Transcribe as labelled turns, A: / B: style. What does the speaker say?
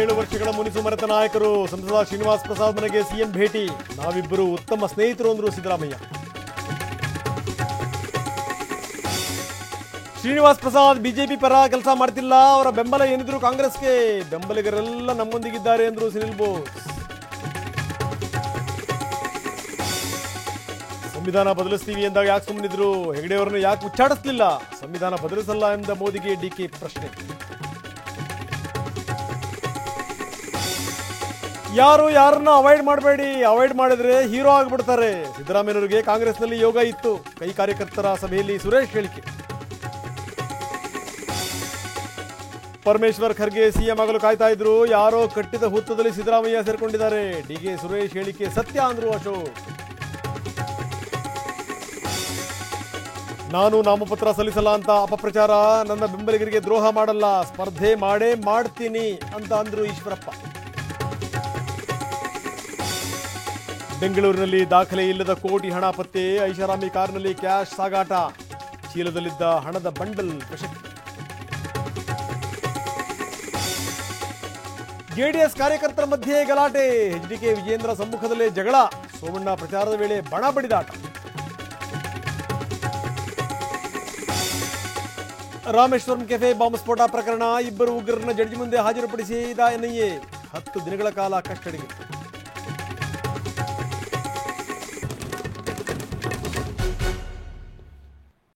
A: 7 ವರ್ಷಗಳ ಮುನಿಸು ಮರೆತ ನಾಯಕರು ಸಂಸದ ಶ್ರೀನಿವಾಸ್ ಪ್ರಸಾದ್ ಮನೆಗೆ ಸಿಎಂ ಭೇಟಿ. ನಾವಿಬ್ಬರು ಉತ್ತಮ ಸ್ನೇಹಿತರು ಅಂದ್ರು ಸಿದ್ದರಾಮಯ್ಯ. ಶ್ರೀನಿವಾಸ್ ಪ್ರಸಾದ್ ಬಿಜೆಪಿ ಪರ ಕೆಲಸ ಮಾಡ್ತಿಲ್ಲ, ಅವರ ಬೆಂಬಲ ಏನಿದ್ರು ಕಾಂಗ್ರೆಸ್ಗೆ, ಬೆಂಬಲಿಗರೆಲ್ಲ ನಮ್ಮೊಂದಿಗಿದ್ದಾರೆ ಎಂದ್ರು ಸುನಿಲ್ ಬೋಸ್. ಸಂವಿಧಾನ ಬದಲಿಸ್ತೀವಿ ಎಂದಾಗ ಯಾಕೆ ಸುಮ್ಮನಿದ್ರು, ಹೆಗಡೆಯವರನ್ನು ಯಾಕೆ ಉಚ್ಚಾಡಿಸಲಿಲ್ಲ, ಸಂವಿಧಾನ ಬದಲಿಸಲ್ಲ ಎಂದ ಮೋದಿಗೆ ಡಿಕೆ ಪ್ರಶ್ನೆ. ಯಾರು ಯಾರನ್ನ ಅವಾಯ್ಡ್ ಮಾಡಬೇಡಿ, ಅವಾಯ್ಡ್ ಮಾಡಿದ್ರೆ ಹೀರೋ ಆಗಿಬಿಡ್ತಾರೆ. ಸಿದ್ದರಾಮಯ್ಯನವರಿಗೆ ಕಾಂಗ್ರೆಸ್ನಲ್ಲಿ ಯೋಗ ಇತ್ತು. ಕೈ ಕಾರ್ಯಕರ್ತರ ಸಭೆಯಲ್ಲಿ ಸುರೇಶ್ ಹೇಳಿಕೆ. ಪರಮೇಶ್ವರ್ ಖರ್ಗೆ ಸಿಎಂ ಆಗಲು ಕಾಯ್ತಾ ಇದ್ರು, ಯಾರೋ ಕಟ್ಟಿದ ಹುತ್ತದಲ್ಲಿ ಸಿದ್ದರಾಮಯ್ಯ ಸೇರ್ಕೊಂಡಿದ್ದಾರೆ. ಡಿಕೆ ಸುರೇಶ್ ಹೇಳಿಕೆ ಸತ್ಯ ಅಂದ್ರು ಅಶೋಕ್. ನಾನು ನಾಮಪತ್ರ ಸಲ್ಲಿಸಲ್ಲ ಅಂತ ಅಪಪ್ರಚಾರ, ನನ್ನ ಬೆಂಬಲಿಗರಿಗೆ ದ್ರೋಹ ಮಾಡಲ್ಲ, ಸ್ಪರ್ಧೆ ಮಾಡೇ ಮಾಡ್ತೀನಿ ಅಂತ ಅಂದ್ರು ಈಶ್ವರಪ್ಪ. ಬೆಂಗಳೂರಿನಲ್ಲಿ ದಾಖಲೆ ಇಲ್ಲದ ಕೋಟಿ ಹಣ ಪತ್ತೆ, ಐಷಾರಾಮಿ ಕಾರಿನಲ್ಲಿ ಕ್ಯಾಶ್ ಸಾಗಾಟ, ಚೀಲದಲ್ಲಿದ್ದ ಹಣದ ಬಂಡಲ್ ವಶಕ್ಕೆ. ಜೆಡಿಎಸ್ ಕಾರ್ಯಕರ್ತರ ಮಧ್ಯೆ ಗಲಾಟೆ, ಎಚ್ಡಿಕೆ ವಿಜೇಂದ್ರ ಸಮ್ಮುಖದಲ್ಲೇ ಜಗಳ, ಸೋಮಣ್ಣ ಪ್ರಚಾರದ ವೇಳೆ ಬಣ ಬಡಿದಾಟ. ರಾಮೇಶ್ವರಂ ಕೆಫೆ ಬಾಂಬ್ ಸ್ಫೋಟ ಪ್ರಕರಣ, ಇಬ್ಬರು ಉಗ್ರರನ್ನ ಜಡ್ಜಿ ಮುಂದೆ ಹಾಜರುಪಡಿಸಿದ ಎನ್ಐಎ, 10 ದಿನಗಳ ಕಾಲ ಕಸ್ಟಡಿಗೆ.